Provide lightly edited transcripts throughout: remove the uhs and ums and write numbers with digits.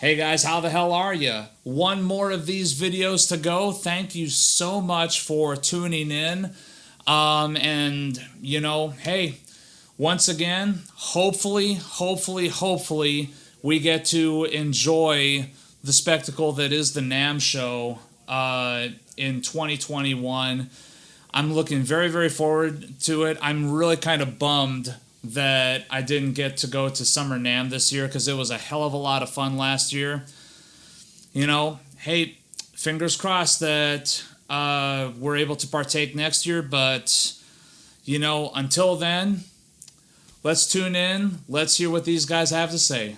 Hey guys, how the hell are you? One more of these videos to go. Thank you so much for tuning in. And, you know, hey, once again, hopefully, we get to enjoy the spectacle that is the NAMM show in 2021. I'm looking very forward to it. I'm really kind of bummed that I didn't get to go to Summer NAMM this year because it was a hell of a lot of fun last year. You know, hey, fingers crossed that we're able to partake next year, but, you know, until then, let's tune in. Let's hear what these guys have to say.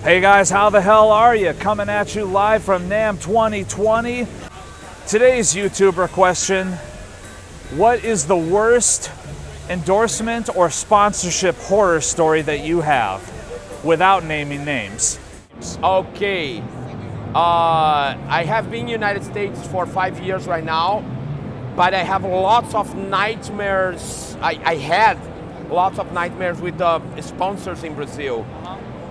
Hey guys, how the hell are you? Coming at you live from NAMM 2020. Today's YouTuber question: what is the worst endorsement or sponsorship horror story that you have, without naming names? Okay, I have been in the United States for 5 years right now, but I have lots of nightmares. I had lots of nightmares with sponsors in Brazil,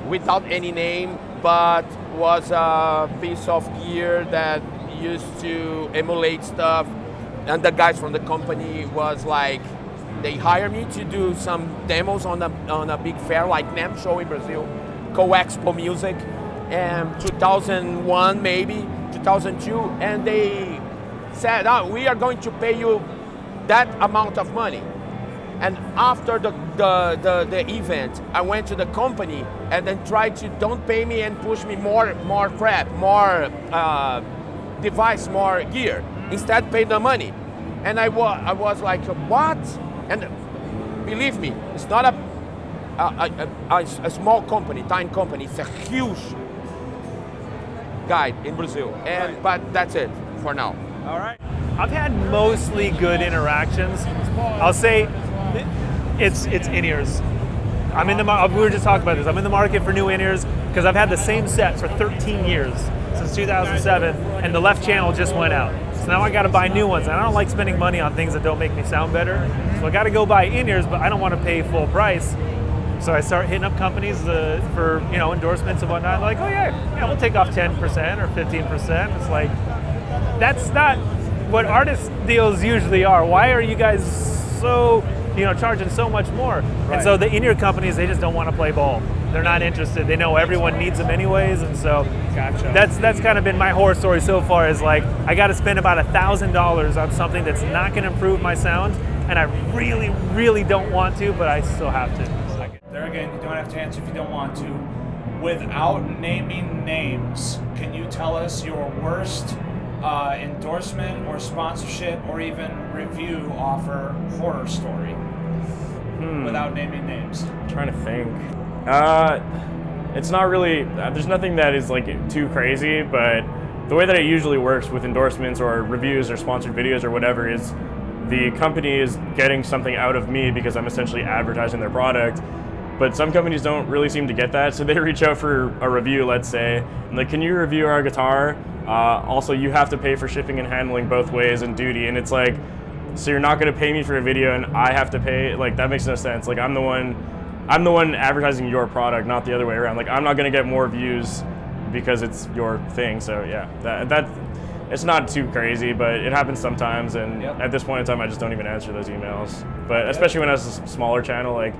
without any name, but was a piece of gear that used to emulate stuff, and the guys from the company was like, they hired me to do some demos on a big fair like NAMM show in Brazil, Co-Expo Music, and 2001 maybe, 2002, and they said, oh, we are going to pay you that amount of money. And after the event, I went to the company and then tried to don't pay me and push me more crap, more device, more gear. Instead, pay the money. And I was like, what? And believe me, it's not a small company, tiny company. It's a huge guide in Brazil. And right. But that's it for now. All right. I've had mostly good interactions. I'll say it's in-ears. I'm in the we were just talking about this. I'm in the market for new in-ears because I've had the same set for 13 years, since 2007, and the left channel just went out. So now I got to buy new ones, and I don't like spending money on things that don't make me sound better. So I got to go buy in-ears, but I don't want to pay full price. So I start hitting up companies for endorsements and whatnot. Like, oh yeah, we'll take off 10% or 15%. It's like, that's not what artist deals usually are. Why are you guys so charging so much more? Right. And so the in-ear companies, they just don't want to play ball. They're not interested. They know everyone needs them anyways, and so gotcha. That's kind of been my horror story so far. Is like, I got to spend about $1,000 on something that's not going to improve my sound, and I really don't want to, but I still have to. There again, you don't have to answer if you don't want to. Without naming names, can you tell us your worst endorsement or sponsorship or even review offer horror story? Without naming names. I'm trying to think. It's not really, there's nothing that is like too crazy, but the way that it usually works with endorsements or reviews or sponsored videos or whatever is the company is getting something out of me because I'm essentially advertising their product. But some companies don't really seem to get that, so they reach out for a review, let's say, and like, can you review our guitar? Also, you have to pay for shipping and handling both ways and duty, and it's like, so you're not gonna pay me for a video and I have to pay? Like, that makes no sense. Like, I'm the one advertising your product, not the other way around. Like, I'm not gonna get more views because it's your thing, so yeah. That it's not too crazy, but it happens sometimes, and at this point in time, I just don't even answer those emails. But especially when it's a smaller channel, like,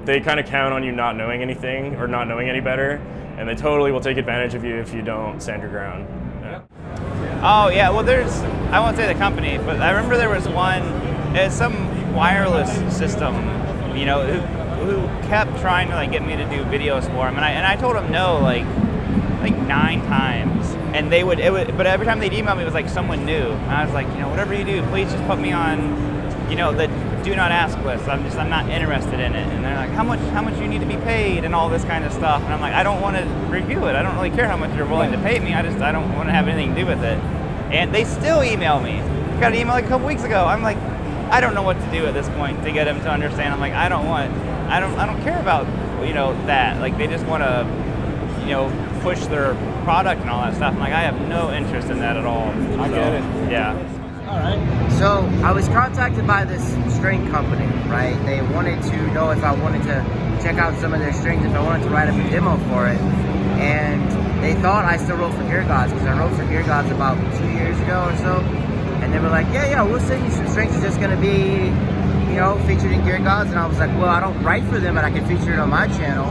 they kind of count on you not knowing anything or not knowing any better, and they totally will take advantage of you if you don't stand your ground. Yeah. Oh yeah, well I won't say the company, but I remember there was one, it's some wireless system, who kept trying to like get me to do videos for him, and I told him no like 9 times, and but every time they'd email me it was like someone new, and I was like, whatever you do, please just put me on, the do not ask list. I'm not interested in it. And they're like, how much you need to be paid and all this kind of stuff. And I'm like, I don't want to review it. I don't really care how much you're willing to pay me. I don't want to have anything to do with it. And they still email me. Got an email like a couple weeks ago. I'm like, I don't know what to do at this point to get them to understand. I'm like, I don't care about that. Like, they just want to push their product and all that stuff. I'm like, I have no interest in that at all. I get it. Yeah. All right. So I was contacted by this string company, right? They wanted to know if I wanted to check out some of their strings, if I wanted to write up a demo for it. And they thought I still wrote for Gear Gods, because I wrote for Gear Gods about 2 years ago or so. And they were like, yeah, we'll send you some strings. It's just going to be, you know, featured in Gear Gods. And I was like, well, I don't write for them, but I can feature it on my channel.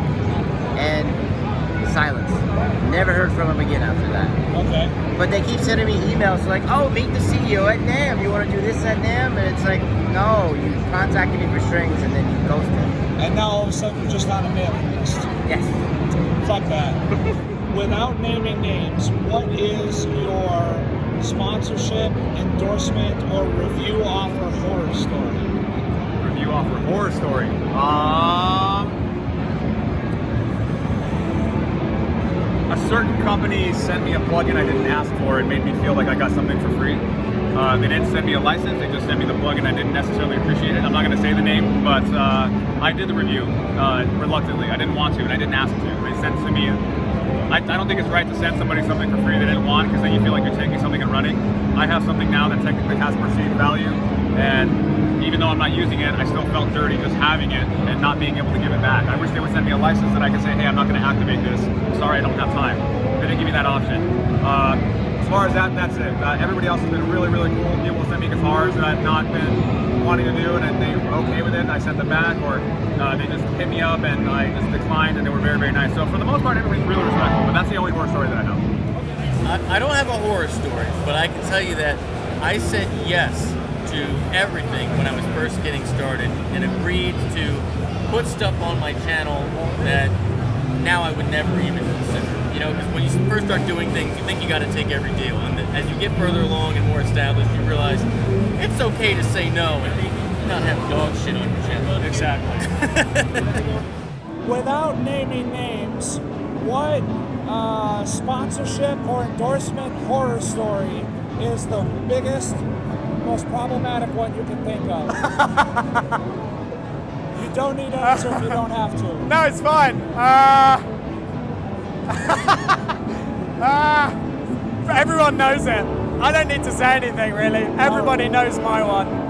And silence. Never heard from them again after that. Okay. But they keep sending me emails like, oh, meet the CEO at NAMM. You want to do this at NAMM? And it's like, no, you contacted me for strings and then you ghosted. And now all of a sudden you're just on a mailing list. Yes. Fuck that. Without naming names, what is your sponsorship, endorsement, or review offer horror story? Review offer horror story. A certain company sent me a plugin I didn't ask for and made me feel like I got something for free. They didn't send me a license, they just sent me the plugin. I didn't necessarily appreciate it. I'm not going to say the name, but I did the review reluctantly. I didn't want to, and I didn't ask to. They sent to me. I don't think it's right to send somebody something for free they didn't want, because then you feel like you're taking something and running. I have something now that technically has perceived value, and even though I'm not using it, I still felt dirty just having it and not being able to give it back. I wish they would send me a license that I could say, hey, I'm not going to activate this. Sorry, I don't have time. They didn't give me that option. As far as that, that's it. Everybody else has been really, really cool. People send me guitars that I've not been wanting to do, and they were okay with it, and I sent them back, or they just hit me up and I just declined, and they were very, very nice. So for the most part, everybody's really respectful, but that's the only horror story that I know. I don't have a horror story, but I can tell you that I said yes to everything when I was first getting started and agreed to put stuff on my channel that now I would never even consider. You know, because when you first start doing things, you think you got to take every deal, and as you get further along and more established, you realize it's okay to say no and not have dog shit on your channel. Exactly. Without naming names, what sponsorship or endorsement horror story is the biggest, most problematic one you can think of? You don't need to answer if you don't have to. No, it's fine. Everyone knows it. I don't need to say anything, really. Everybody knows my one.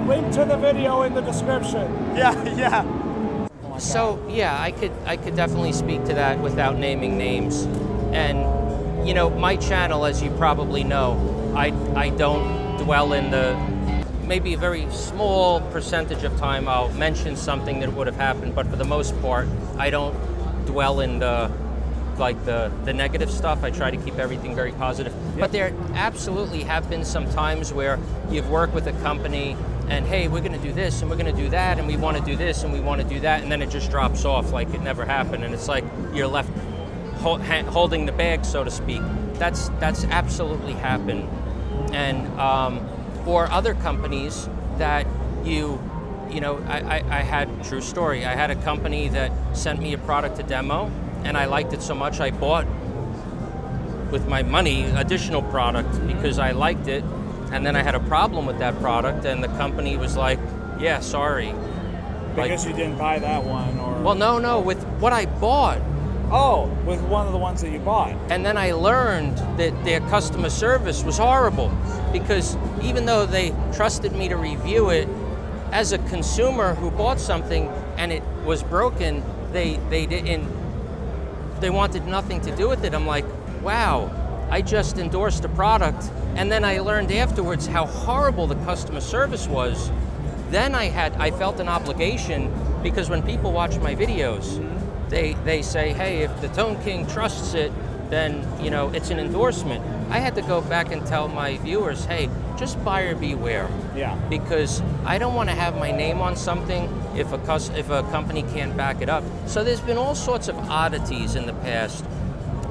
Link to the video in the description. Yeah. So yeah, I could definitely speak to that without naming names. And you know, my channel, as you probably know, I don't dwell in the, maybe a very small percentage of time I'll mention something that would have happened, but for the most part, I don't dwell in the negative stuff. I try to keep everything very positive. Yep. But there absolutely have been some times where you've worked with a company and hey, we're going to do this and we're going to do that and we want to do this and we want to do that, and then it just drops off like it never happened, and it's like you're left holding the bag, so to speak. That's absolutely happened. And or other companies that you know, I had, true story, I had a company that sent me a product to demo, and I liked it so much I bought with my money additional product because I liked it, and then I had a problem with that product, and the company was like, yeah, sorry. Because you didn't buy that one, or? Well, no, with what I bought. Oh, with one of the ones that you bought. And then I learned that their customer service was horrible, because even though they trusted me to review it, as a consumer who bought something and it was broken, they wanted nothing to do with it. I'm like, wow, I just endorsed a product, and then I learned afterwards how horrible the customer service was. Then I felt an obligation, because when people watch my videos, they say, hey, if the Tone King trusts it, then you know it's an endorsement. I had to go back and tell my viewers, hey, just buyer beware. Yeah. Because I don't want to have my name on something if a company can't back it up. So there's been all sorts of oddities in the past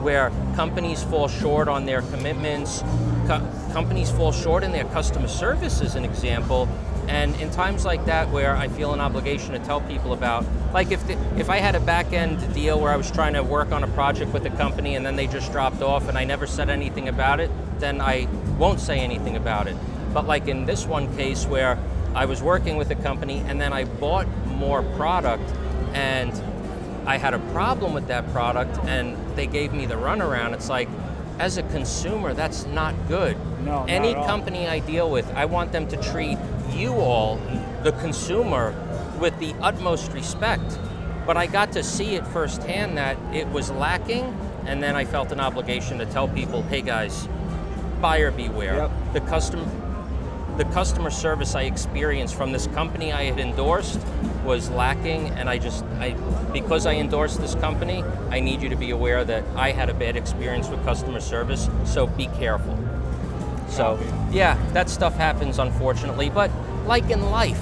where companies fall short on their commitments, companies fall short in their customer service, as an example. And in times like that, where I feel an obligation to tell people about, like if I had a back-end deal where I was trying to work on a project with a company and then they just dropped off and I never said anything about it, then I won't say anything about it. But like in this one case where I was working with a company and then I bought more product and I had a problem with that product and they gave me the runaround, it's like, as a consumer, that's not good. No, any not at all. company I deal with, I want them to treat you all, the consumer, with the utmost respect. But I got to see it firsthand that it was lacking, and then I felt an obligation to tell people, hey guys, buyer beware. Yep. The customer service I experienced from this company I had endorsed was lacking, and because I endorsed this company, I need you to be aware that I had a bad experience with customer service, so be careful. So, yeah, that stuff happens, unfortunately, but like in life,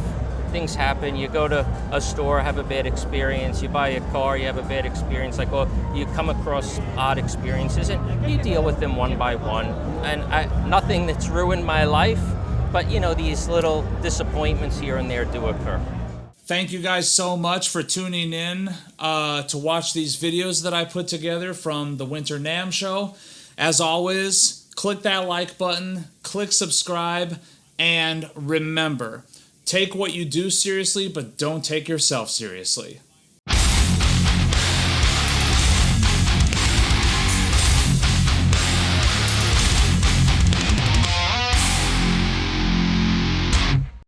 things happen. You go to a store, have a bad experience, you buy a car, you have a bad experience, like, well, you come across odd experiences, and you deal with them one by one. And nothing that's ruined my life, but, you know, these little disappointments here and there do occur. Thank you guys so much for tuning in to watch these videos that I put together from the Winter NAMM show. As always, click that like button, click subscribe, and remember, take what you do seriously, but don't take yourself seriously.